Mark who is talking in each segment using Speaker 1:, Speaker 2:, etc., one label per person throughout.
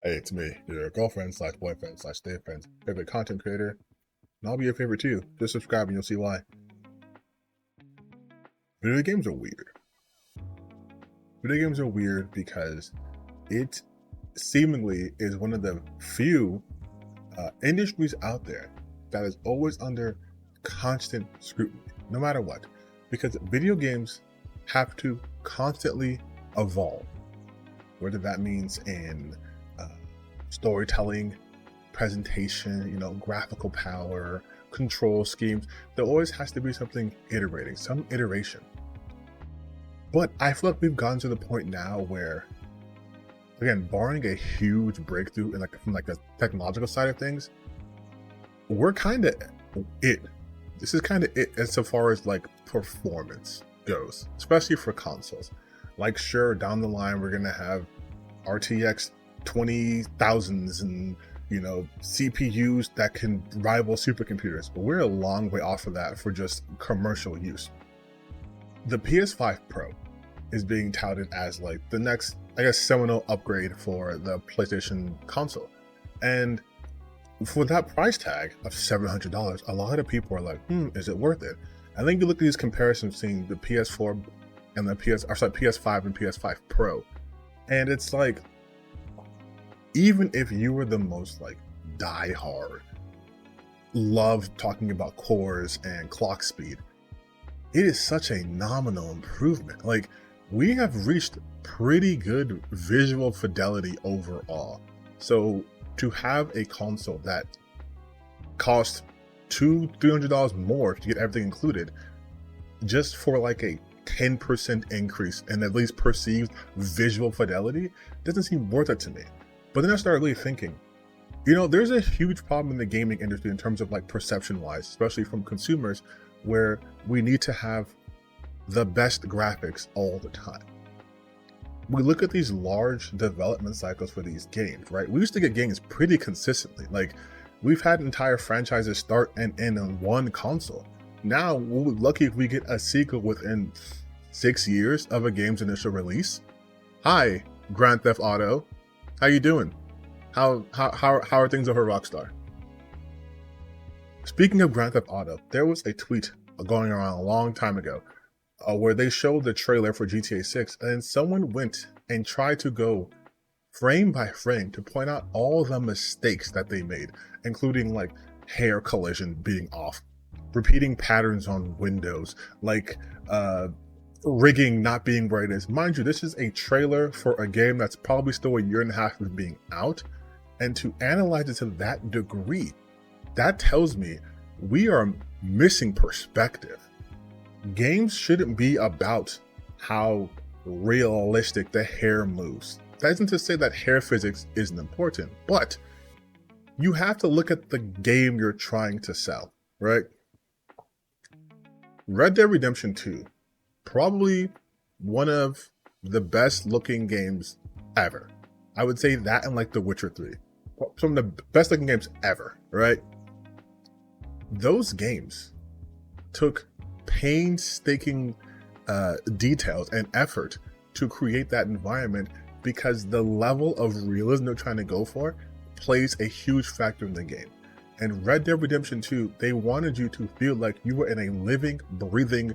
Speaker 1: Hey, it's me, your girlfriend slash boyfriend slash stay friend's favorite content creator, and I'll be your favorite too. Just subscribe and you'll see why. Video games are weird. Video games are weird because it seemingly is one of the few industries out there that is always under constant scrutiny, no matter what. Because video games have to constantly evolve, whether that means in uh, storytelling, presentation, graphical power, control schemes. There always has to be something iterating, some iteration. But I feel like we've gotten to the point now where, again, barring a huge breakthrough in from the technological side of things, we're kind of it. This is kind of it as so far as performance goes, especially for consoles. Sure, down the line we're gonna have RTX 20,000s and CPUs that can rival supercomputers, but we're a long way off of that for just commercial use. The PS5 Pro is being touted as the next, I guess, seminal upgrade for the PlayStation console. And for that price tag of $700, a lot of people are like, is it worth it? I think you look at these comparisons between the PS4 and the PS5 and PS5 Pro, and it's like, even if you were the most die hard, love talking about cores and clock speed, it is such a nominal improvement. We have reached pretty good visual fidelity overall. So to have a console that costs $200-300 more to get everything included, just for a 10% increase in at least perceived visual fidelity, doesn't seem worth it to me. But then I started really thinking, there's a huge problem in the gaming industry in terms of perception-wise, especially from consumers, where we need to have the best graphics all the time. We look at these large development cycles for these games, right? We used to get games pretty consistently. We've had entire franchises start and end on one console. Now, we're lucky if we get a sequel within 6 years of a game's initial release. Hi, Grand Theft Auto. How you doing? How are things over Rockstar? Speaking of Grand Theft Auto, there was a tweet going around a long time ago where they showed the trailer for GTA 6, and then someone went and tried to go frame by frame to point out all the mistakes that they made, including hair collision being off, repeating patterns on windows, rigging not being where it is. Mind you, this is a trailer for a game that's probably still a year and a half of being out, and to analyze it to that degree, that tells me we are missing perspective. Games shouldn't be about how realistic the hair moves. That isn't to say that hair physics isn't important, but you have to look at the game you're trying to sell, right? Red Dead Redemption 2, probably one of the best looking games ever. I would say that and The Witcher 3. Some of the best looking games ever, right? Those games took painstaking details and effort to create that environment because the level of realism they're trying to go for plays a huge factor in the game. And Red Dead Redemption 2, they wanted you to feel like you were in a living, breathing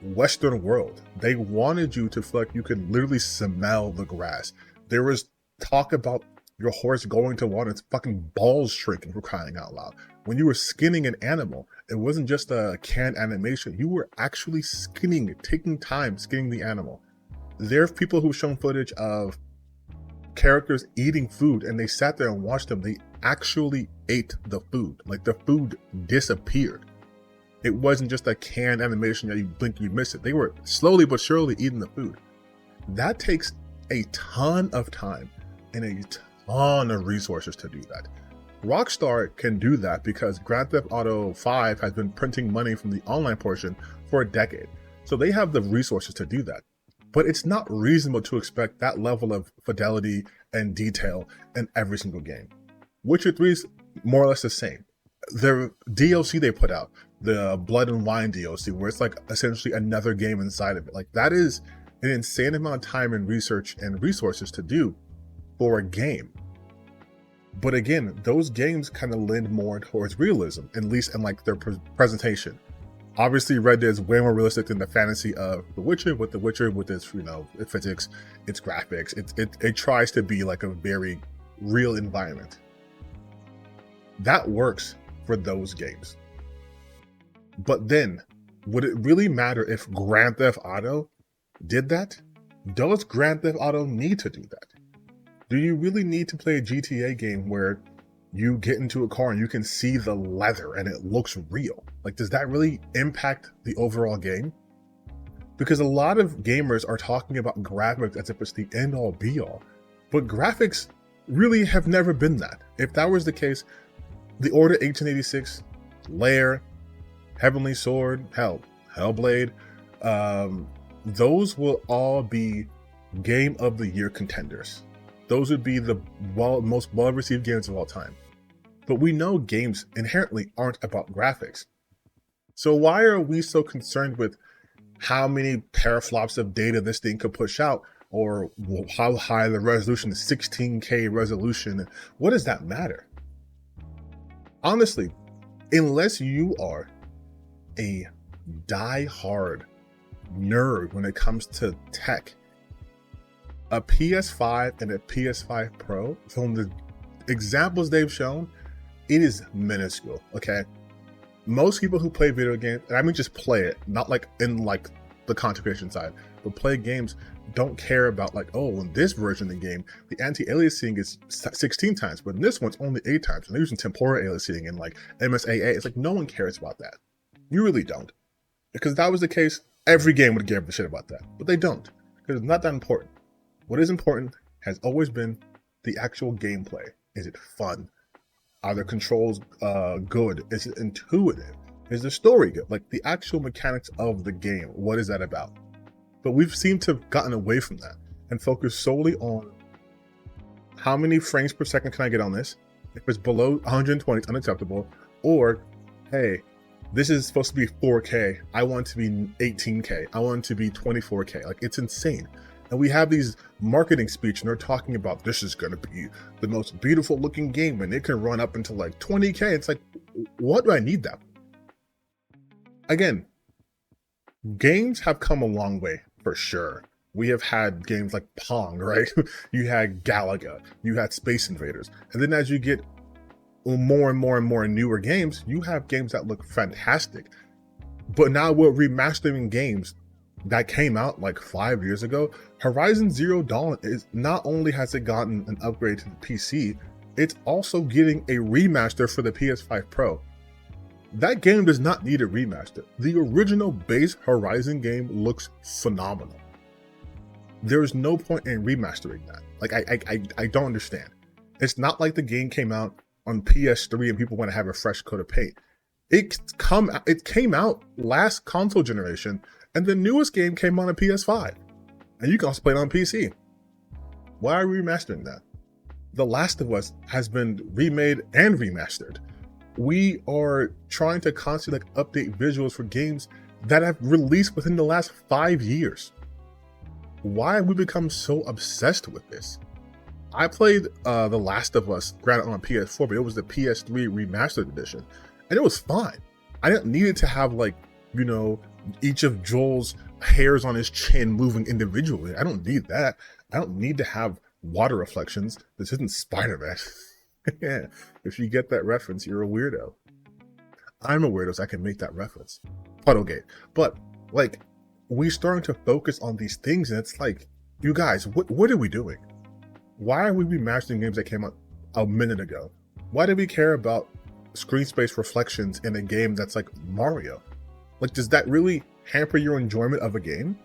Speaker 1: Western world. They wanted you to feel like you could literally smell the grass. There was talk about your horse going to water, its fucking balls shrinking, for crying out loud. When you were skinning an animal, it wasn't just a canned animation. You were actually skinning, taking time skinning the animal. There are people who've shown footage of characters eating food, and they sat there and watched them. They actually ate the food. The food disappeared. It wasn't just a canned animation that you blink, you miss it. They were slowly but surely eating the food. That takes a ton of time and a ton of resources to do that. Rockstar can do that because Grand Theft Auto 5 has been printing money from the online portion for a decade. So they have the resources to do that. But it's not reasonable to expect that level of fidelity and detail in every single game. Witcher 3 is more or less the same. The DLC they put out, the Blood and Wine DLC, where it's essentially another game inside of it. That is an insane amount of time and research and resources to do for a game. But again, those games kind of lend more towards realism, at least in like their presentation. Obviously, Red Dead is way more realistic than the fantasy of The Witcher, with its, you know, physics, its graphics. It tries to be like a very real environment. That works for those games. But then, would it really matter if Grand Theft Auto did that? Does Grand Theft Auto need to do that? Do you really need to play a GTA game where you get into a car and you can see the leather and it looks real? Like, does that really impact the overall game? Because a lot of gamers are talking about graphics as if it's the end all be all, but graphics really have never been that. If that was the case, the Order 1886, Lair, Heavenly Sword, Hellblade, those will all be Game of the Year contenders. Those would be the most well-received games of all time. But we know games inherently aren't about graphics. So why are we so concerned with how many teraflops of data this thing could push out, or how high the resolution is? 16K resolution? What does that matter? Honestly, unless you are a die-hard nerd when it comes to tech, a PS5 and a PS5 Pro, from the examples they've shown, it is minuscule, okay? Most people who play video games, and I mean just play it, not like in like the content creation side, but play games, don't care about like, oh, in this version of the game, the anti-aliasing is 16 times, but in this one's only 8 times. And they're using temporal aliasing and like MSAA. It's like, no one cares about that. You really don't. Because if that was the case, every game would give a shit about that. But they don't, because it's not that important. What is important has always been the actual gameplay. Is it fun? Are the controls good? Is it intuitive? Is the story good? Like the actual mechanics of the game, what is that about? But we've seemed to have gotten away from that and focused solely on how many frames per second can I get on this? If it's below 120, it's unacceptable. Or, hey, this is supposed to be 4K. I want it to be 18K. I want it to be 24K. Like, it's insane. And we have these marketing speech and they're talking about this is going to be the most beautiful looking game and it can run up into like 20K. It's like, what do I need that? Again, games have come a long way for sure. We have had games like Pong, right? You had Galaga, you had Space Invaders. And then as you get more and more and more newer games, you have games that look fantastic. But now we're remastering games that came out like 5 years ago. Horizon Zero Dawn is not only has it gotten an upgrade to the PC, it's also getting a remaster for the PS5 Pro. That game does not need a remaster. The original base Horizon game looks phenomenal. There is no point in remastering that. Like, I don't understand. It's not like the game came out on PS3 and people want to have a fresh coat of paint. It came out last console generation, and the newest game came on a PS5. And you can also play it on PC. Why are we remastering that? The Last of Us has been remade and remastered. We are trying to constantly update visuals for games that have released within the last 5 years. Why have we become so obsessed with this? I played The Last of Us, granted on PS4, but it was the PS3 remastered edition, and it was fine. I didn't need it to have, like, you know, each of Joel's hairs on his chin moving individually. I don't need that. I don't need to have water reflections. This isn't Spider-Man. Yeah, if you get that reference, you're a weirdo. I'm a weirdo, so I can make that reference. Puddlegate. But, like, we're starting to focus on these things, and it's like, you guys, what are we doing? Why are we remastering games that came out a minute ago? Why do we care about screen space reflections in a game that's like Mario? Like, does that really hamper your enjoyment of a game?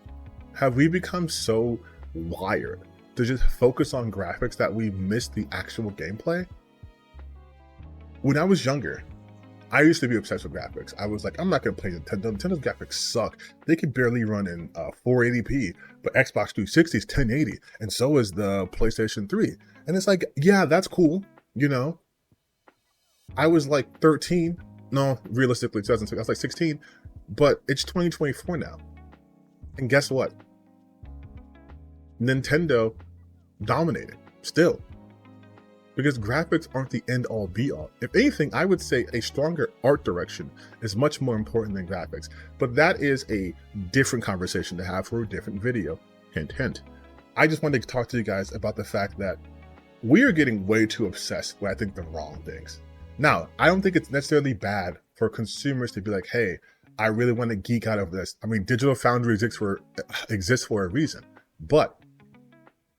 Speaker 1: Have we become so wired to just focus on graphics that we miss the actual gameplay? When I was younger, I used to be obsessed with graphics. I was like, I'm not going to play Nintendo. Nintendo's graphics suck. They can barely run in 480p, but Xbox 360 is 1080, and so is the PlayStation 3. And it's like, yeah, that's cool, you know? I was like 13. No, realistically, 2006. I was like 16, but it's 2024 now. And guess what? Nintendo dominated, still. because graphics aren't the end all be all. If anything, I would say a stronger art direction is much more important than graphics, but that is a different conversation to have for a different video. Hint, hint. I just wanted to talk to you guys about the fact that we are getting way too obsessed with, I think, the wrong things. Now, I don't think it's necessarily bad for consumers to be like, hey, I really want to geek out over this. I mean, Digital Foundry exists for a reason, but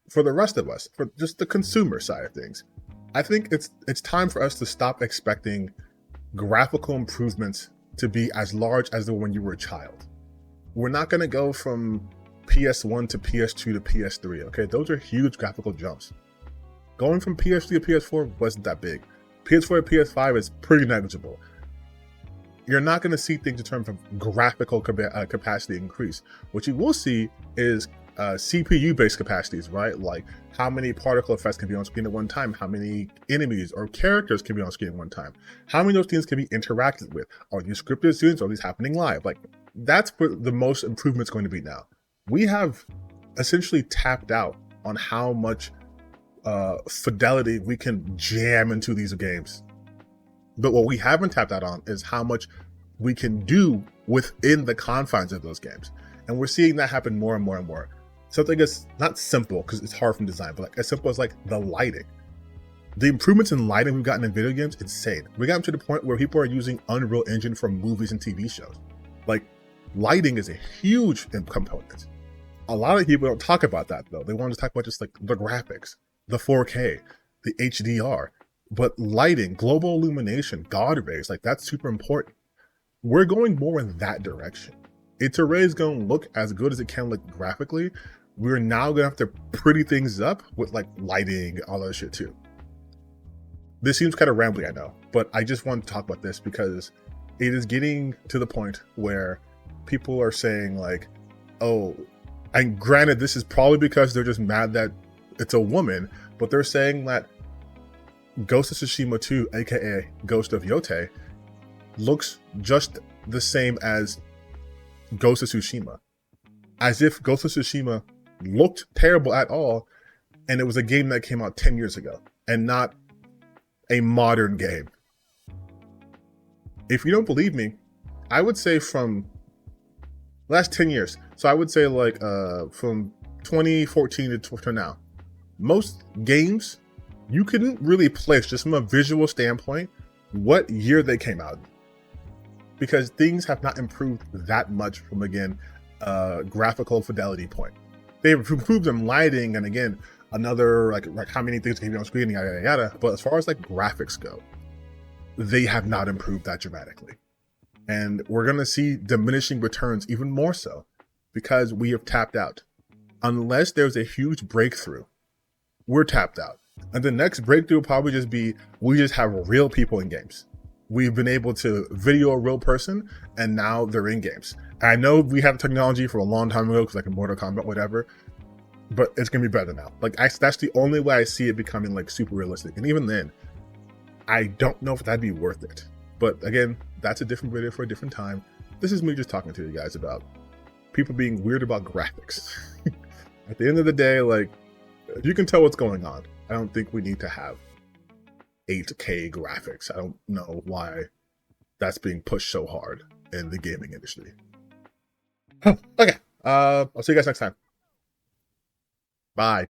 Speaker 1: for the rest of us, for just the consumer side of things, I think it's time for us to stop expecting graphical improvements to be as large as the when you were a child. We're not going to go from PS1 to PS2 to PS3, okay? Those are huge graphical jumps. Going from PS3 to PS4 wasn't that big. PS4 to PS5 is pretty negligible. You're not going to see things in terms of graphical capacity increase. What you will see is CPU-based capacities, right? Like how many particle effects can be on screen at one time, how many enemies or characters can be on screen at one time, how many of those things can be interacted with. Are these scripted scenes? Are these happening live? Like that's where the most improvement's going to be now. We have essentially tapped out on how much fidelity we can jam into these games. But what we haven't tapped out on is how much we can do within the confines of those games. And we're seeing that happen more and more and more. Something that's not simple because it's hard from design, but like as simple as like the lighting. The improvements in lighting we've gotten in video games, insane. We got to the point where people are using Unreal Engine for movies and TV shows. Like lighting is a huge component. A lot of people don't talk about that though. They want to talk about just like the graphics, the 4K, the HDR, but lighting, global illumination, God rays, like that's super important. We're going more in that direction. Its array is going to look as good as it can look graphically. We're now going to have to pretty things up with like lighting, all that shit too. This seems kind of rambling, I know, but I just want to talk about this because it is getting to the point where people are saying like, oh, and granted, this is probably because they're just mad that it's a woman, but they're saying that Ghost of Tsushima 2, aka Ghost of Yote, looks just the same as Ghost of Tsushima. As if Ghost of Tsushima looked terrible at all, and it was a game that came out 10 years ago, and not a modern game. If you don't believe me, I would say from last 10 years, so I would say like from 2014 to now, most games, you couldn't really place, just from a visual standpoint, what year they came out in. Because things have not improved that much from, again, graphical fidelity point. They've improved in lighting and, again, another, like how many things can be on screen, yada, yada, yada. But as far as like graphics go, they have not improved that dramatically. And we're going to see diminishing returns even more so because we have tapped out. Unless there's a huge breakthrough, we're tapped out. And the next breakthrough will probably just be, we just have real people in games. We've been able to video a real person and now they're in games. And I know we have technology for a long time ago, because like in Mortal Kombat, whatever, but it's going to be better now. Like that's the only way I see it becoming like super realistic. And even then, I don't know if that'd be worth it. But again, that's a different video for a different time. This is me just talking to you guys about people being weird about graphics. At the end of the day, like, you can tell what's going on. I don't think we need to have 8K graphics. I don't know why that's being pushed so hard in the gaming industry. Okay, I'll see you guys next time. Bye.